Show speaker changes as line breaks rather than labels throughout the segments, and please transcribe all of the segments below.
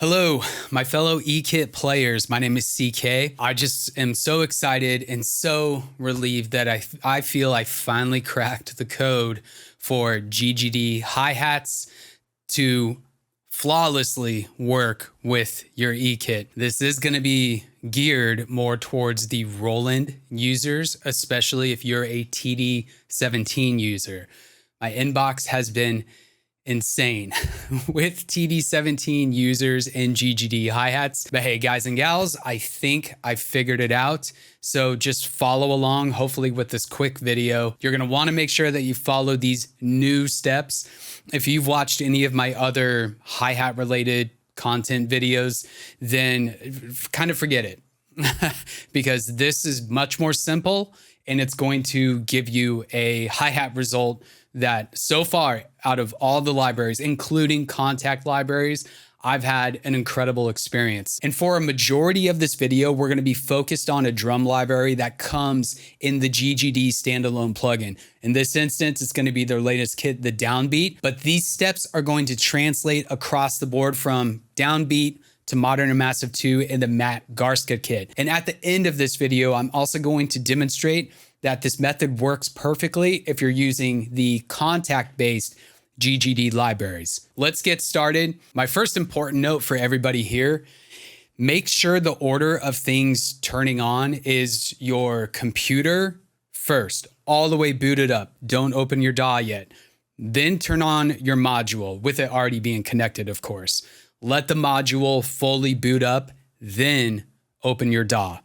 Hello, my fellow EKit players. My name is CK. I just am so excited and so relieved that I feel I finally cracked the code for GGD hi-hats to flawlessly work with your EKit. This is going to be geared more towards the Roland users, especially if you're a TD-17 user. My inbox has been insane with TD-17 users and GGD hi-hats. But hey, guys and gals, I think I figured it out. So just follow along, hopefully with this quick video. You're gonna wanna make sure that you follow these new steps. If you've watched any of my other hi-hat related content videos, then kind of forget it because this is much more simple and it's going to give you a hi-hat result that so far out of all the libraries, including Kontakt libraries, I've had an incredible experience. And for a majority of this video, we're going to be focused on a drum library that comes in the GGD standalone plugin. In this instance, it's going to be their latest kit, the Downbeat, but these steps are going to translate across the board from Downbeat to Modern and Massive 2 in the Matt Garska kit. And at the end of this video, I'm also going to demonstrate that this method works perfectly if you're using the Kontakt-based GGD libraries. Let's get started. My first important note for everybody here, make sure the order of things turning on is your computer first, all the way booted up. Don't open your DAW yet. Then turn on your module with it already being connected, of course. Let the module fully boot up, then open your DAW.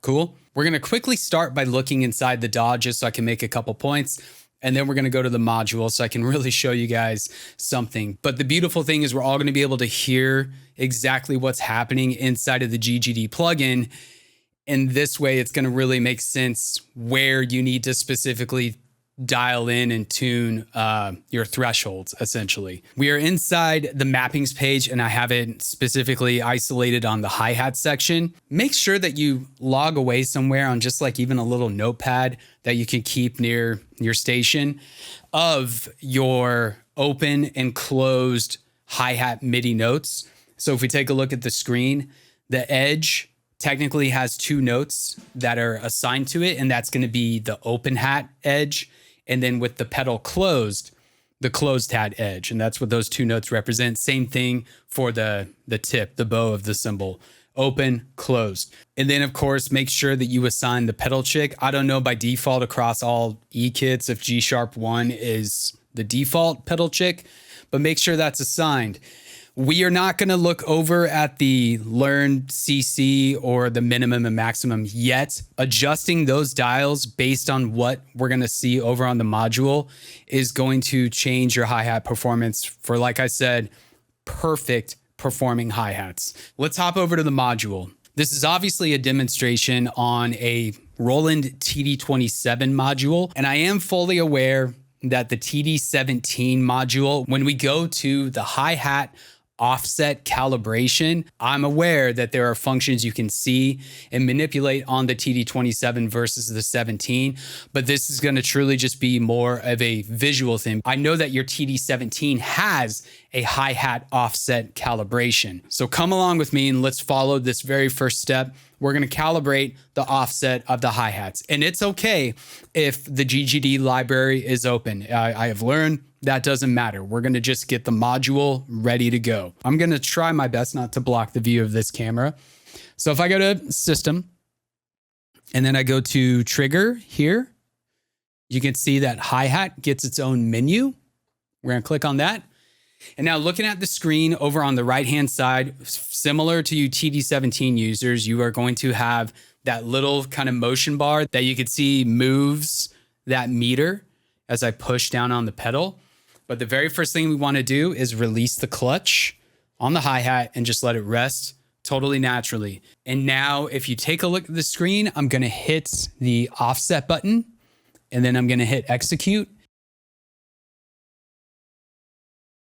Cool? We're going to quickly start by looking inside the DAW just so I can make a couple points. And then we're going to go to the module so I can really show you guys something. But the beautiful thing is we're all going to be able to hear exactly what's happening inside of the GGD plugin. And this way, it's going to really make sense where you need to specifically dial in and tune your thresholds, essentially. We are inside the mappings page and I have it specifically isolated on the hi-hat section. Make sure that you log away somewhere on just like even a little notepad that you can keep near your station of your open and closed hi-hat MIDI notes. So if we take a look at the screen, the edge technically has two notes that are assigned to it, and that's going to be the open hat edge. And then with the pedal closed, the closed hat edge. And that's what those two notes represent. Same thing for the tip, the bow of the cymbal. Open, closed. And then of course, make sure that you assign the pedal chick. I don't know by default across all EKits if G#1 is the default pedal chick, but make sure that's assigned. We are not going to look over at the Learn CC or the minimum and maximum yet. Adjusting those dials based on what we're going to see over on the module is going to change your hi-hat performance for, like I said, perfect performing hi-hats. Let's hop over to the module. This is obviously a demonstration on a Roland TD-17 module, and I am fully aware that the TD-17 module, when we go to the hi-hat offset calibration, I'm aware that there are functions you can see and manipulate on the TD-27 versus the 17, but this is going to truly just be more of a visual thing. I know that your TD-17 has a hi-hat offset calibration. So come along with me and let's follow this very first step. We're going to calibrate the offset of the hi-hats. And it's okay if the GGD library is open. I have learned that doesn't matter. We're going to just get the module ready to go. I'm going to try my best not to block the view of this camera. So if I go to System, and then I go to Trigger here, you can see that hi-hat gets its own menu. We're going to click on that. And now looking at the screen over on the right-hand side, similar to you TD-17 users, you are going to have that little kind of motion bar that you can see moves that meter as I push down on the pedal. But the very first thing we want to do is release the clutch on the hi-hat and just let it rest totally naturally. And now if you take a look at the screen, I'm going to hit the offset button and then I'm going to hit execute.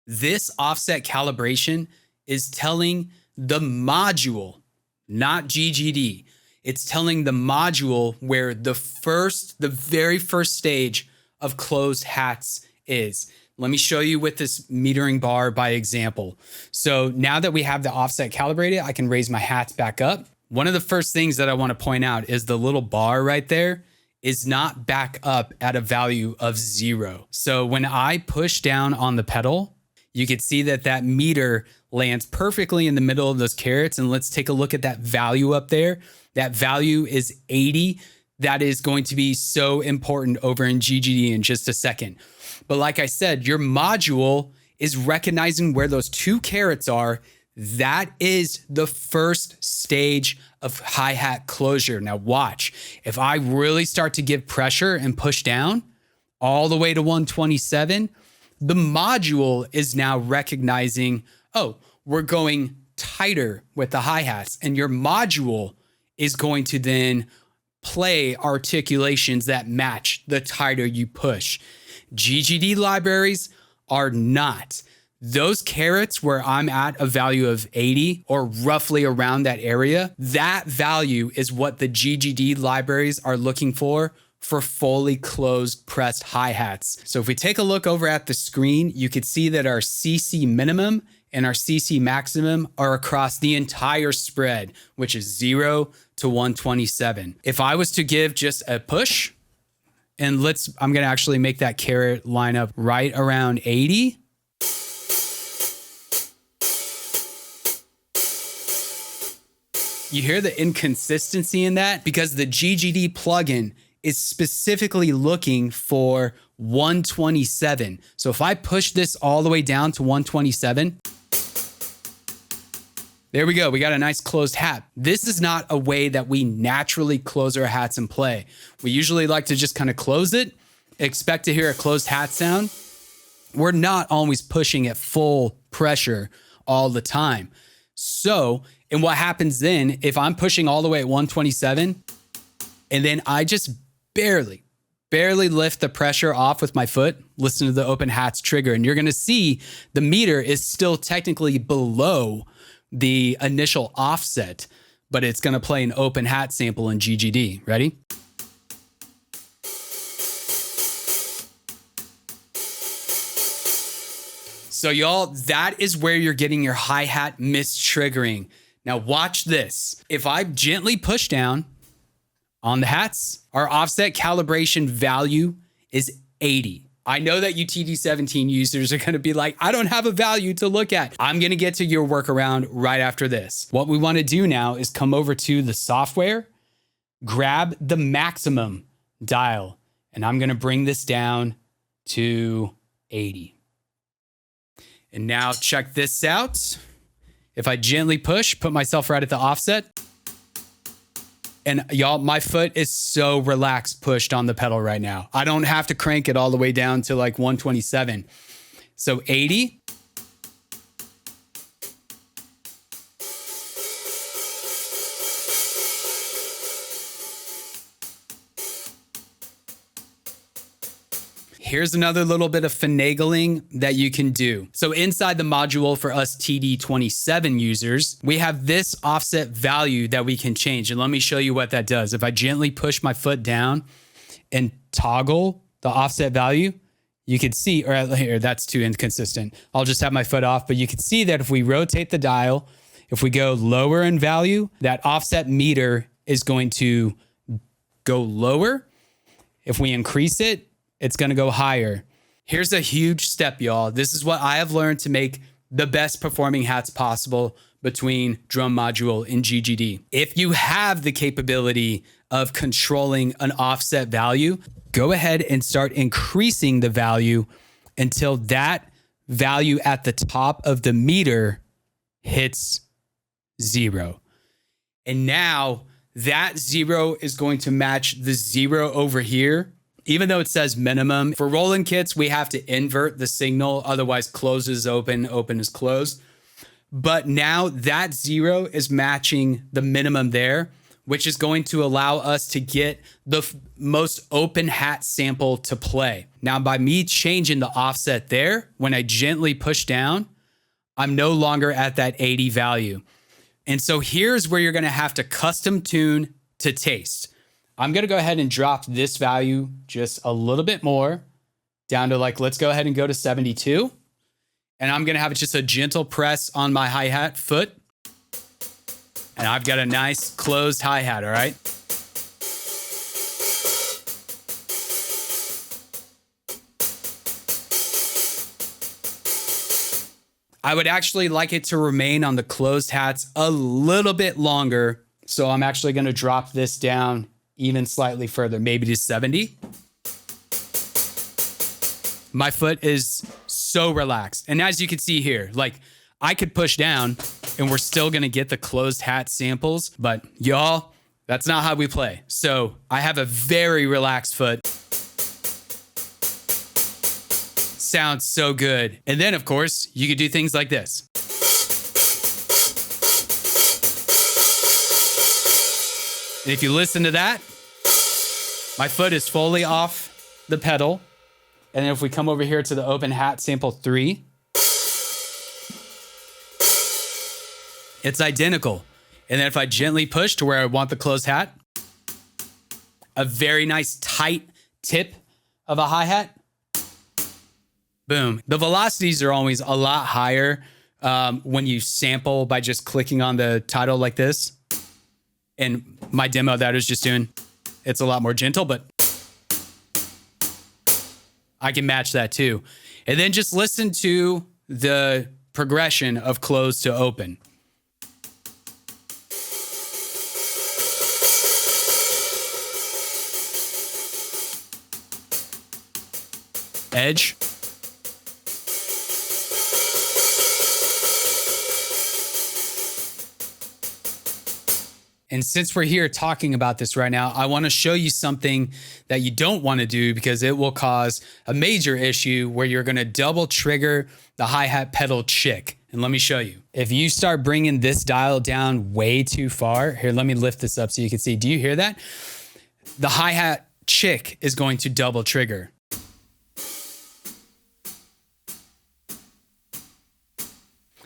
This offset calibration is telling the module, not GGD. It's telling the module where the very first stage of closed hats is. Let me show you with this metering bar by example. So now that we have the offset calibrated, I can raise my hats back up. One of the first things that I want to point out is the little bar right there is not back up at a value of 0. So when I push down on the pedal, you can see that that meter lands perfectly in the middle of those carats. And let's take a look at that value up there. That value is 80. That is going to be so important over in GGD in just a second. But like I said, your module is recognizing where those 2 carats are. That is the first stage of hi-hat closure. Now watch, if I really start to give pressure and push down all the way to 127, the module is now recognizing, oh, we're going tighter with the hi-hats, and your module is going to then play articulations that match the tighter you push. GGD libraries are not. Those carats where I'm at a value of 80 or roughly around that area, that value is what the GGD libraries are looking for fully closed pressed hi-hats. So if we take a look over at the screen, you could see that our CC minimum and our CC maximum are across the entire spread, which is 0 to 127. If I was to give just a push, and I'm gonna actually make that carat line up right around 80. You hear the inconsistency in that because the GGD plugin is specifically looking for 127. So if I push this all the way down to 127, there we go. We got a nice closed hat. This is not a way that we naturally close our hats and play. We usually like to just kind of close it, expect to hear a closed hat sound. We're not always pushing at full pressure all the time. So, and what happens then, if I'm pushing all the way at 127, and then I just barely lift the pressure off with my foot, listen to the open hats trigger, and you're gonna see the meter is still technically below the initial offset, but it's gonna play an open hat sample in GGD. Ready? So y'all, that is where you're getting your hi-hat mistriggering. Now watch this. If I gently push down on the hats, our offset calibration value is 80. I know that you TD-17 users are gonna be like, I don't have a value to look at. I'm gonna get to your workaround right after this. What we wanna do now is come over to the software, grab the maximum dial, and I'm gonna bring this down to 80. And now check this out. If I gently push, put myself right at the offset, and y'all, my foot is so relaxed pushed on the pedal right now. I don't have to crank it all the way down to like 127. So 80. Here's another little bit of finagling that you can do. So inside the module for us TD-27 users, we have this offset value that we can change. And let me show you what that does. If I gently push my foot down and toggle the offset value, you could see, or here, that's too inconsistent. I'll just have my foot off, but you can see that if we rotate the dial, if we go lower in value, that offset meter is going to go lower. If we increase it, it's gonna go higher. Here's a huge step, y'all. This is what I have learned to make the best performing hats possible between drum module and GGD. If you have the capability of controlling an offset value, go ahead and start increasing the value until that value at the top of the meter hits 0. And now that 0 is going to match the 0 over here. Even though it says minimum, for Roland kits, we have to invert the signal. Otherwise, close is open, open is closed. But now that 0 is matching the minimum there, which is going to allow us to get the most open hat sample to play. Now, by me changing the offset there, when I gently push down, I'm no longer at that 80 value. And so here's where you're gonna have to custom tune to taste. I'm gonna go ahead and drop this value just a little bit more down to like, let's go ahead and go to 72. And I'm gonna have just a gentle press on my hi-hat foot. And I've got a nice closed hi-hat, all right? I would actually like it to remain on the closed hats a little bit longer. So I'm actually gonna drop this down even slightly further, maybe to 70. My foot is so relaxed. And as you can see here, like I could push down and we're still gonna get the closed hat samples, but y'all, that's not how we play. So I have a very relaxed foot. Sounds so good. And then of course, you could do things like this. And if you listen to that, my foot is fully off the pedal. And then if we come over here to the open hat sample 3, it's identical. And then if I gently push to where I want the closed hat, a very nice tight tip of a hi-hat, boom. The velocities are always a lot higher when you sample by just clicking on the title like this. And my demo that I was just doing, it's a lot more gentle, but I can match that too. And then just listen to the progression of close to open. Edge. And since we're here talking about this right now, I want to show you something that you don't want to do because it will cause a major issue where you're going to double trigger the hi-hat pedal chick. And let me show you. If you start bringing this dial down way too far, here, let me lift this up so you can see. Do you hear that? The hi-hat chick is going to double trigger.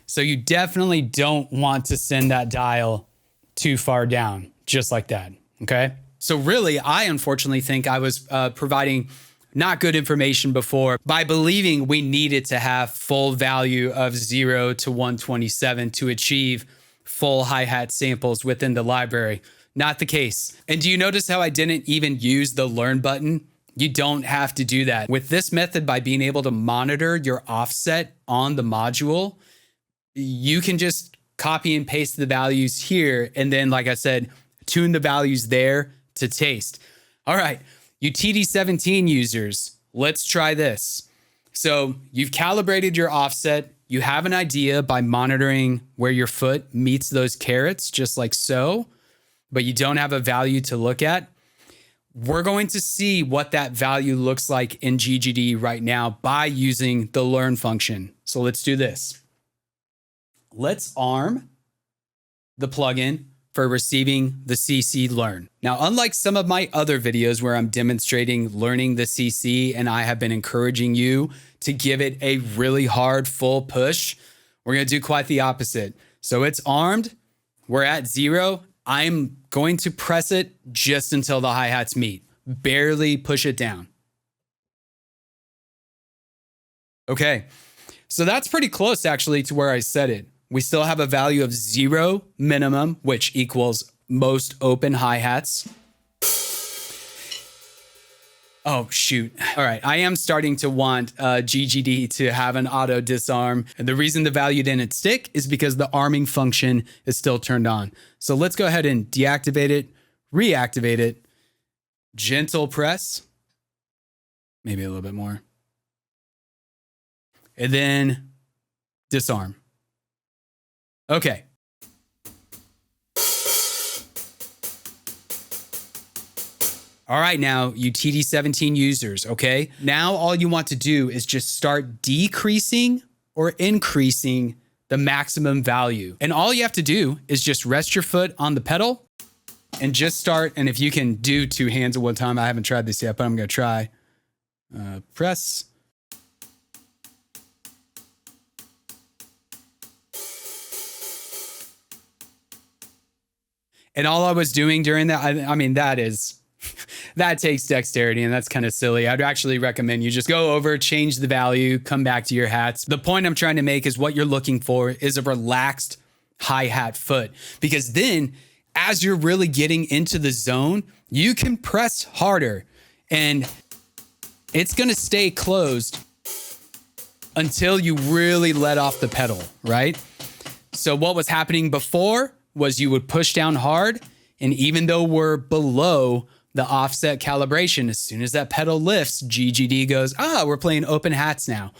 So you definitely don't want to send that dial too far down, just like that, okay? So really, I unfortunately think I was providing not good information before by believing we needed to have full value of 0 to 127 to achieve full hi-hat samples within the library. Not the case. And do you notice how I didn't even use the learn button? You don't have to do that. With this method, by being able to monitor your offset on the module, you can just copy and paste the values here. And then, like I said, tune the values there to taste. All right, you TD-17 users, let's try this. So you've calibrated your offset. You have an idea by monitoring where your foot meets those carats, just like so, but you don't have a value to look at. We're going to see what that value looks like in GGD right now by using the learn function. So let's do this. Let's arm the plugin for receiving the CC learn. Now, unlike some of my other videos where I'm demonstrating learning the CC and I have been encouraging you to give it a really hard full push, we're gonna do quite the opposite. So it's armed, we're at 0. I'm going to press it just until the hi-hats meet. Barely push it down. Okay, so that's pretty close actually to where I set it. We still have a value of 0 minimum, which equals most open hi-hats. Oh, shoot. All right, I am starting to want GGD to have an auto disarm. And the reason the value didn't stick is because the arming function is still turned on. So let's go ahead and deactivate it, reactivate it, gentle press, maybe a little bit more, and then disarm. Okay. All right, now you TD-17 users, okay? Now all you want to do is just start decreasing or increasing the maximum value. And all you have to do is just rest your foot on the pedal and just start. And if you can do 2 hands at one time, I haven't tried this yet, but I'm gonna try. Press. And all I was doing during that, I mean, that is that takes dexterity, and that's kind of silly. I'd actually recommend you just go over, change the value, come back to your hats. The point I'm trying to make is what you're looking for is a relaxed hi-hat foot, because then as you're really getting into the zone, you can press harder and it's going to stay closed until you really let off the pedal, right? So what was happening before was you would push down hard, and even though we're below the offset calibration, as soon as that pedal lifts, GGD goes, we're playing open hats now.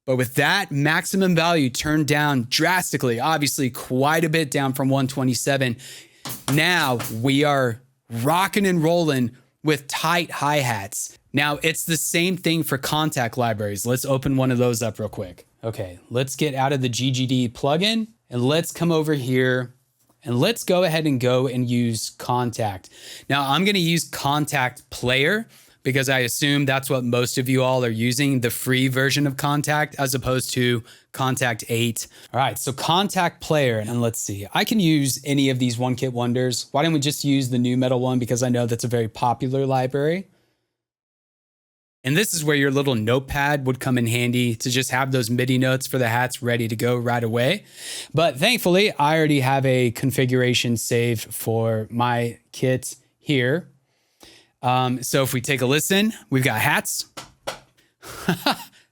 But with that maximum value turned down drastically, obviously quite a bit down from 127, now we are rocking and rolling with tight hi-hats. Now it's the same thing for Kontakt libraries. Let's open one of those up real quick. Okay, let's get out of the GGD plugin and let's come over here and let's go ahead and use Kontakt. Now I'm gonna use Kontakt Player because I assume that's what most of you all are using, the free version of Kontakt as opposed to Kontakt 8. All right, so Kontakt Player, and let's see, I can use any of these One Kit Wonders. Why don't we just use the Nu Metal one, because I know that's a very popular library. And this is where your little notepad would come in handy to just have those MIDI notes for the hats ready to go right away. But thankfully, I already have a configuration saved for my kit here. So if we take a listen, we've got hats.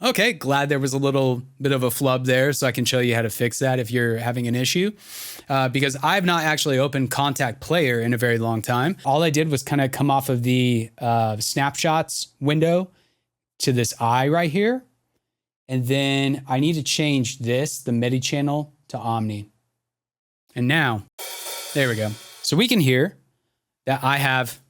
Okay, glad there was a little bit of a flub there so I can show you how to fix that if you're having an issue. Because I've not actually opened Kontakt Player in a very long time. All I did was kind of come off of the snapshots window to this eye right here. And then I need to change this, the MIDI channel, to Omni. And now, there we go. So we can hear that I have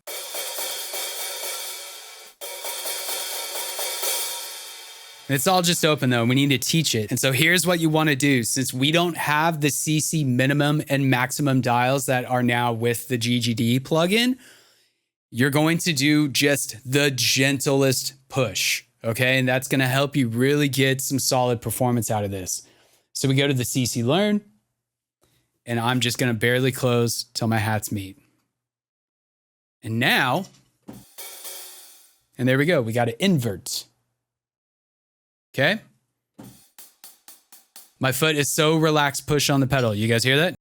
it's all just open though. We need to teach it. And so here's what you want to do. Since we don't have the CC minimum and maximum dials that are now with the GGD plugin, you're going to do just the gentlest push. Okay. And that's going to help you really get some solid performance out of this. So we go to the CC Learn, and I'm just going to barely close till my hats meet. And now, and there we go. We got to invert. Okay. My foot is so relaxed push on the pedal. You guys hear that?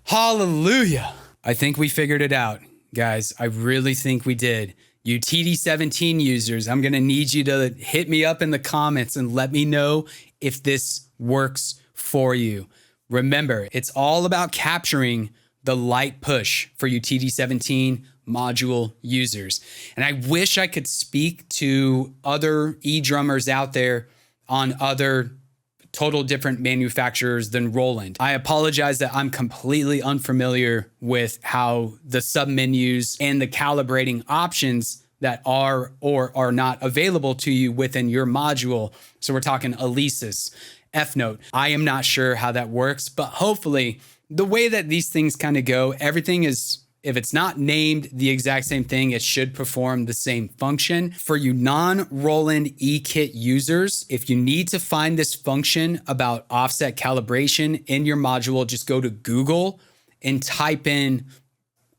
Hallelujah. I think we figured it out. Guys, I really think we did. You TD-17 users, I'm going to need you to hit me up in the comments and let me know if this works for you. Remember, it's all about capturing the light push for you TD-17 module users. And I wish I could speak to other E-drummers out there on other total different manufacturers than Roland. I apologize that I'm completely unfamiliar with how the submenus and the calibrating options that are or are not available to you within your module. So we're talking Alesis, F-Note. I am not sure how that works, but hopefully the way that these things kind of go, everything is, if it's not named the exact same thing, it should perform the same function. For you non-Roland EKit users, if you need to find this function about offset calibration in your module, just go to Google and type in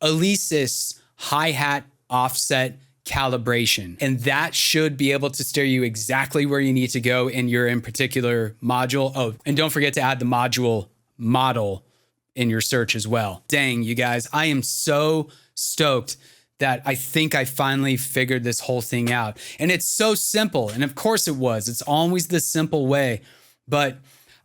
Alesis hi-hat offset calibration. And that should be able to steer you exactly where you need to go in your in particular module. Oh, and don't forget to add the module model in your search as well. Dang, you guys, I am so stoked that I think I finally figured this whole thing out. And it's so simple. And of course it was. It's always the simple way. But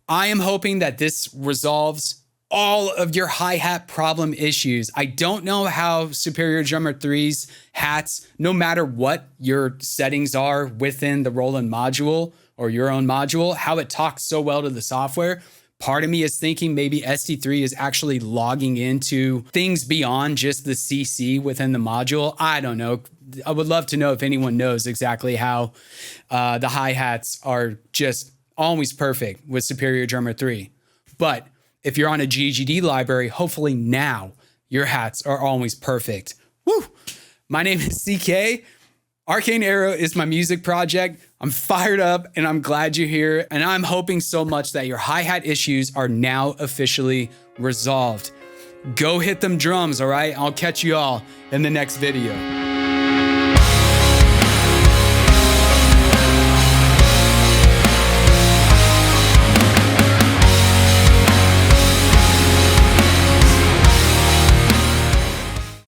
I am hoping that this resolves all of your hi-hat problem issues. I don't know how Superior Drummer 3's hats, no matter what your settings are within the Roland module or your own module, how it talks so well to the software. Part of me is thinking maybe SD3 is actually logging into things beyond just the CC within the module. I don't know. I would love to know if anyone knows exactly how the hi-hats are just always perfect with Superior Drummer 3. But If you're on a GGD library, hopefully now your hats are always perfect. Woo! My name is CK. Arcane Arrow is my music project. I'm fired up and I'm glad you're here. And I'm hoping so much that your hi-hat issues are now officially resolved. Go hit them drums, all right? I'll catch you all in the next video.